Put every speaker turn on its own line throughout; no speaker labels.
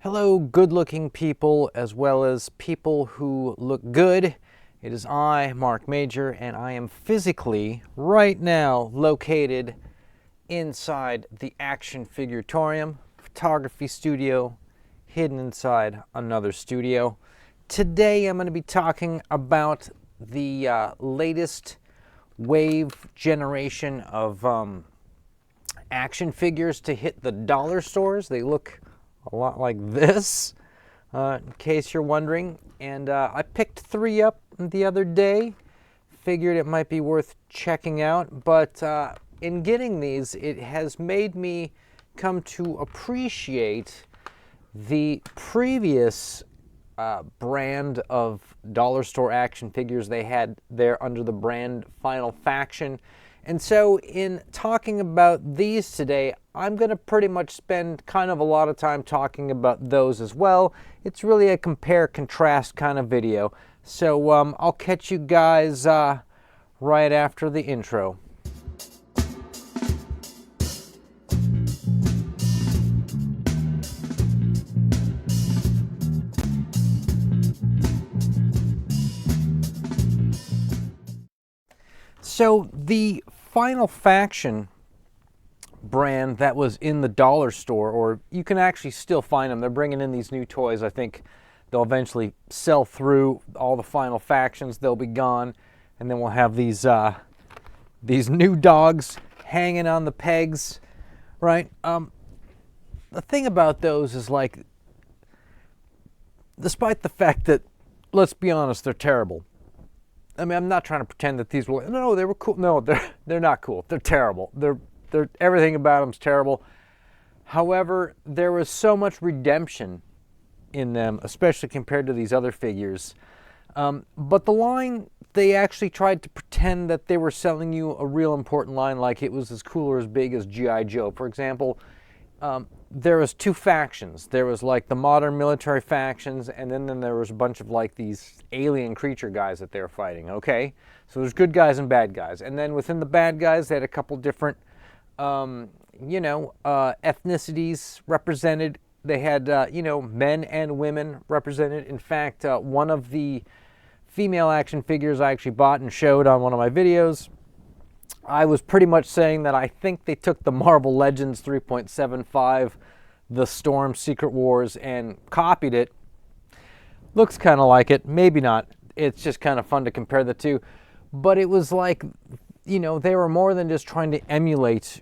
Hello, good-looking people as well as people who look good. It is I, Mark Major, and I am physically, right now, located inside the Action Figuratorium photography studio, hidden inside another studio. Today I'm going to be talking about the latest wave generation of action figures to hit the dollar stores. They look a lot like this, in case you're wondering. And I picked 3 up the other day. Figured it might be worth checking out. But in getting these, it has made me come to appreciate the previous brand of dollar store action figures they had there under the brand Final Faction. And so in talking about these today, I'm going to pretty much spend kind of a lot of time talking about those as well. It's really a compare-contrast kind of video. So I'll catch you guys right after the intro. So the Final Faction brand that was in the dollar store, or you can actually still find them. They're bringing in these new toys. I think they'll eventually sell through all the Final Factions. They'll be gone, and then we'll have these new dogs hanging on the pegs, right? The thing about those is, like, despite the fact that, let's be honest, they're terrible. I mean, I'm not trying to pretend that these were, no, they were cool. No, they're not cool. They're terrible. They're everything about them's terrible. However, there was so much redemption in them, especially compared to these other figures. But the line, they actually tried to pretend that they were selling you a real important line, like it was as cool or as big as G.I. Joe. For example, there was 2 factions. There was like the modern military factions, and then there was a bunch of like these alien creature guys that they were fighting, okay? So there's good guys and bad guys. And then within the bad guys, they had a couple different, ethnicities represented. They had, men and women represented. In fact, one of the female action figures I actually bought and showed on one of my videos, I was pretty much saying that I think they took the Marvel Legends 3.75, The Storm Secret Wars, and copied it. Looks kind of like it, maybe not. It's just kind of fun to compare the two. But it was like, they were more than just trying to emulate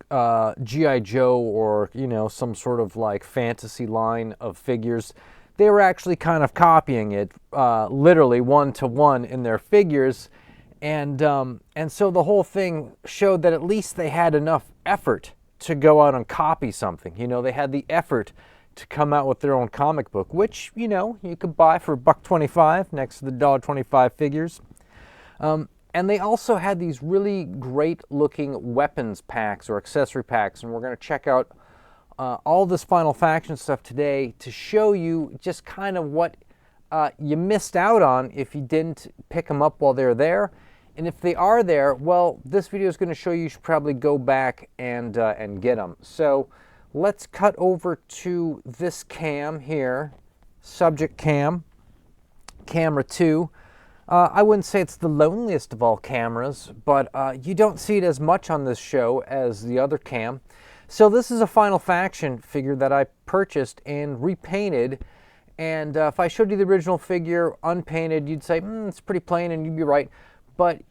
G.I. Joe or, some sort of like fantasy line of figures. They were actually kind of copying it, literally one-to-one in their figures. And so the whole thing showed that at least they had enough effort to go out and copy something. They had the effort to come out with their own comic book, which, you could buy for $1.25 next to the $1.25 figures. And they also had these really great looking weapons packs or accessory packs, and we're going to check out all this Final Faction stuff today to show you just kind of what you missed out on if you didn't pick them up while they're there. And if they are there, well, this video is going to show you should probably go back and get them. So let's cut over to this cam here, subject cam, camera 2. I wouldn't say it's the loneliest of all cameras, but you don't see it as much on this show as the other cam. So this is a Final Faction figure that I purchased and repainted. And if I showed you the original figure unpainted, you'd say, it's pretty plain, and you'd be right. But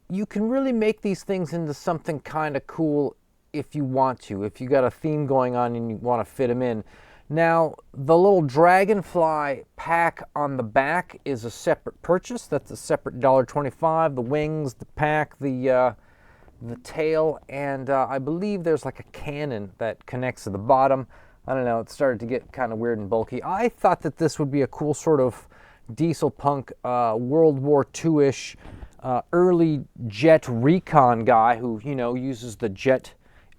you can really make these things into something kind of cool if you want to, if you got a theme going on and you want to fit them in. Now, the little dragonfly pack on the back is a separate purchase. That's a separate $1.25. The wings, the pack, the tail, and I believe there's like a cannon that connects to the bottom. I don't know, it started to get kind of weird and bulky. I thought that this would be a cool sort of diesel punk World War II-ish early jet recon guy who, uses the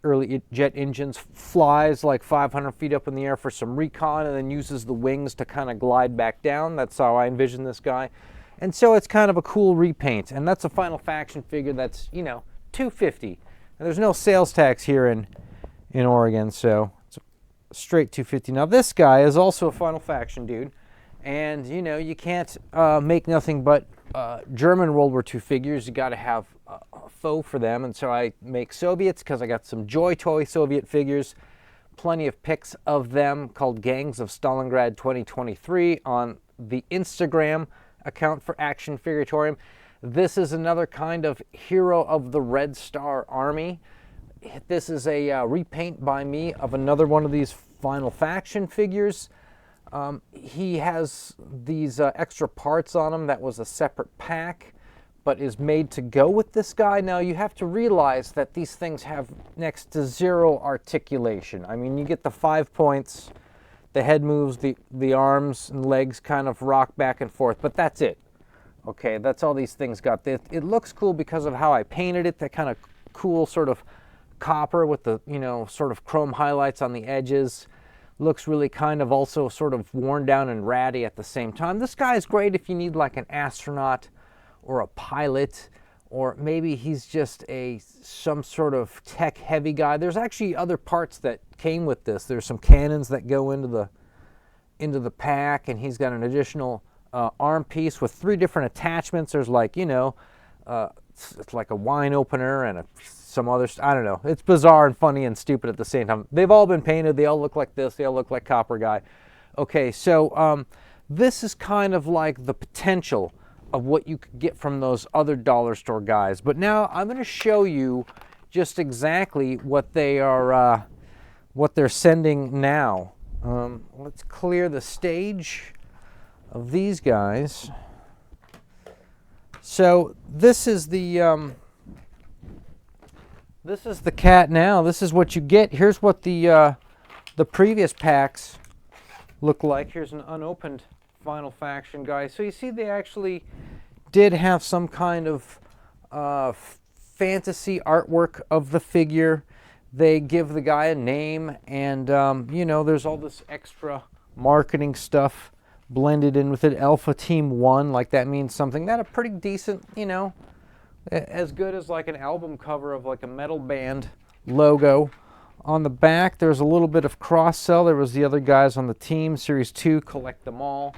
early jet engines, flies like 500 feet up in the air for some recon, and then uses the wings to kind of glide back down. That's how I envision this guy. And so it's kind of a cool repaint. And that's a Final Faction figure that's, $250. And there's no sales tax here in Oregon, so it's straight 250. Now this guy is also a Final Faction dude, and you know you can't make nothing but German World War II figures. You got to have a faux for them, and so I make Soviets because I got some Joy Toy Soviet figures. Plenty of pics of them called Gangs of Stalingrad 2023 on the Instagram account for Action Figuratorium. This is another kind of hero of the Red Star Army. This is a repaint by me of another one of these Final Faction figures. He has these extra parts on him that was a separate pack, but is made to go with this guy. Now you have to realize that these things have next to zero articulation. I mean, you get the 5 points, the head moves, the arms and legs kind of rock back and forth, but that's it. Okay, that's all these things got. It looks cool because of how I painted it, that kind of cool sort of copper with the, you know, sort of chrome highlights on the edges. Looks really kind of also sort of worn down and ratty at the same time. This guy is great if you need like an astronaut or a pilot, or maybe he's just some sort of tech heavy guy. There's actually other parts that came with this. There's some cannons that go into the pack, and he's got an additional arm piece with 3 different attachments. There's like, you know, it's like a wine opener and some other, I don't know. It's bizarre and funny and stupid at the same time. They've all been painted. They all look like this. They all look like Copper Guy. Okay, so this is kind of like the potential of what you could get from those other dollar store guys. But now I'm going to show you just exactly what they are, what they're sending now. Let's clear the stage of these guys. So this is the cat now. This is what you get. Here's what the previous packs look like. Here's an unopened Final Faction guy. So you see they actually did have some kind of fantasy artwork of the figure. They give the guy a name, and you know, there's all this extra marketing stuff blended in with it. Alpha Team 1, like that means something. That a pretty decent, you know, as good as like an album cover of like a metal band logo. On the back, there's a little bit of cross-sell. There was the other guys on the team, Series 2, collect them all.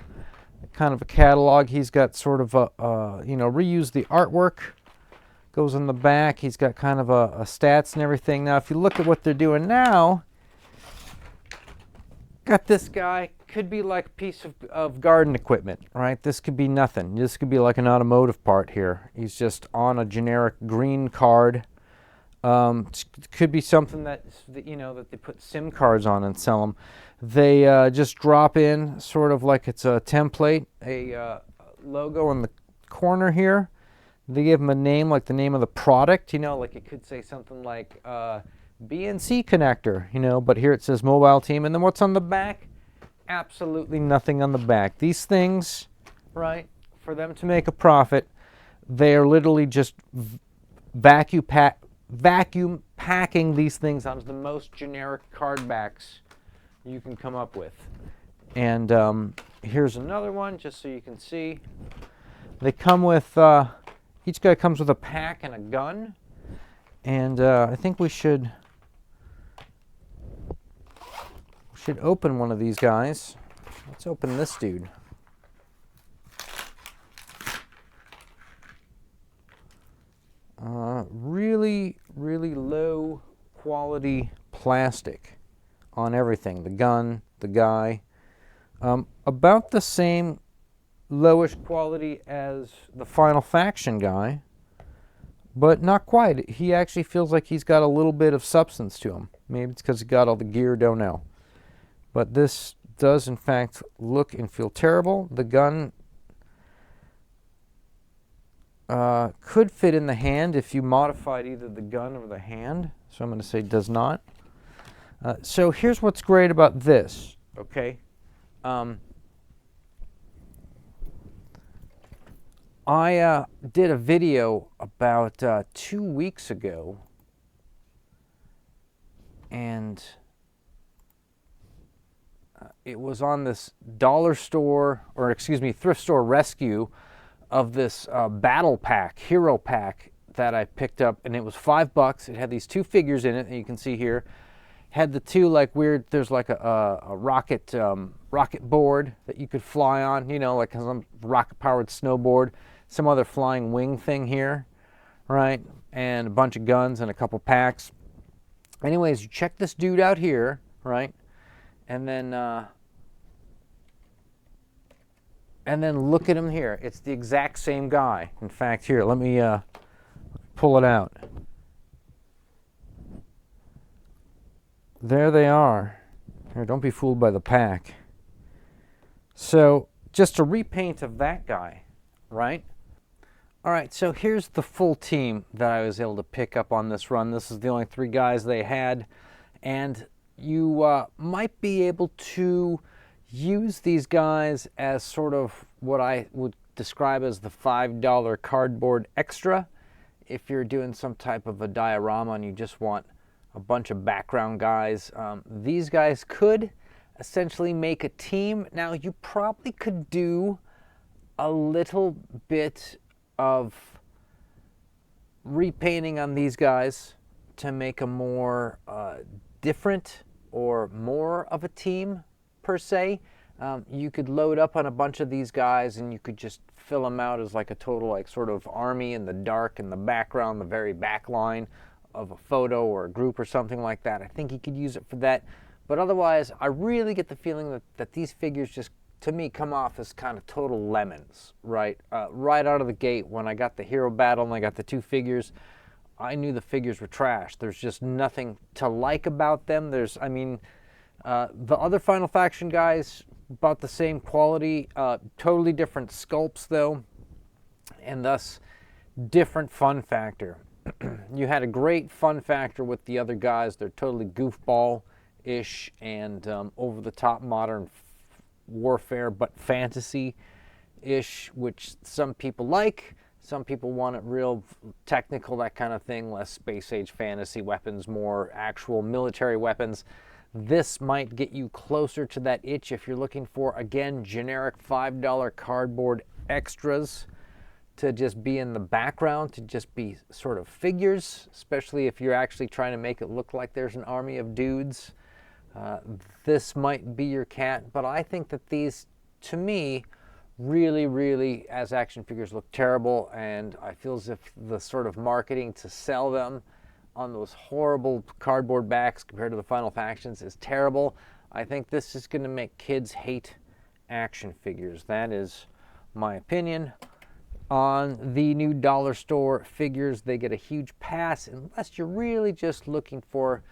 Kind of a catalog. He's got sort of a, you know, reuse the artwork. Goes in the back. He's got kind of a stats and everything. Now, if you look at what they're doing now, got this guy. Could be like a piece of garden equipment, right? This could be nothing. This could be like an automotive part here. He's just on a generic green card. Could be something that, you know, that they put SIM cards on and sell them. They just drop in sort of like it's a template, a logo in the corner here. They give them a name, like the name of the product, you know, like it could say something like BNC connector, you know, but here it says mobile team. And then what's on the back? Absolutely nothing on the back. These things, right, for them to make a profit, they are literally just vacuum packing these things onto the most generic card backs you can come up with. And here's another one, just so you can see. They come with, each guy comes with a pack and a gun. And I think we should open one of these guys. Let's open this dude. Really, really low quality plastic on everything. The gun, the guy. About the same lowish quality as the Final Faction guy, but not quite. He actually feels like he's got a little bit of substance to him. Maybe it's because he got all the gear, don't know. But this does, in fact, look and feel terrible. The gun could fit in the hand if you modified either the gun or the hand. So I'm going to say does not. So here's what's great about this, okay? I did a video about 2 weeks ago, and it was on this dollar store, or excuse me, thrift store rescue of this battle pack, hero pack that I picked up, and it was $5. It had these 2 figures in it that you can see here. Had the two like weird, there's like a rocket rocket board that you could fly on, you know, like some rocket powered snowboard, some other flying wing thing here, right? And a bunch of guns and a couple packs. Anyways, you check this dude out here, right? And then look at him here. It's the exact same guy. In fact, here, let me pull it out. There they are. Here, don't be fooled by the pack. So, just a repaint of that guy, right? All right, so here's the full team that I was able to pick up on this run. This is the only 3 guys they had. And you might be able to use these guys as sort of what I would describe as the $5 cardboard extra. If you're doing some type of a diorama and you just want a bunch of background guys. These guys could essentially make a team. Now, you probably could do a little bit of repainting on these guys to make a more different or more of a team, per se. You could load up on a bunch of these guys and you could just fill them out as like a total like sort of army in the dark in the background, the very back line of a photo or a group or something like that. I think you could use it for that. But otherwise, I really get the feeling that these figures just, to me, come off as kind of total lemons, right? Right out of the gate, when I got the hero battle and I got the 2 figures, I knew the figures were trash. There's just nothing to like about them. The other Final Faction guys, about the same quality, totally different sculpts though, and thus different fun factor. You had a great fun factor with the other guys. They're totally goofball-ish and over-the-top modern warfare, but fantasy-ish, which some people like. Some people want it real technical, that kind of thing, less space-age fantasy weapons, more actual military weapons. This might get you closer to that itch if you're looking for, again, generic $5 cardboard extras to just be in the background, to just be sort of figures, especially if you're actually trying to make it look like there's an army of dudes. This might be your cat, but I think that these, to me, really, really, as action figures, look terrible, and I feel as if the sort of marketing to sell them on those horrible cardboard backs compared to the Final Factions is terrible. I think this is going to make kids hate action figures. That is my opinion. On the new dollar store figures, they get a huge pass unless you're really just looking for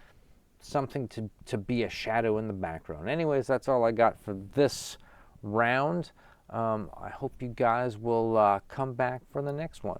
something to be a shadow in the background. Anyways, that's all I got for this round. I hope you guys will come back for the next one.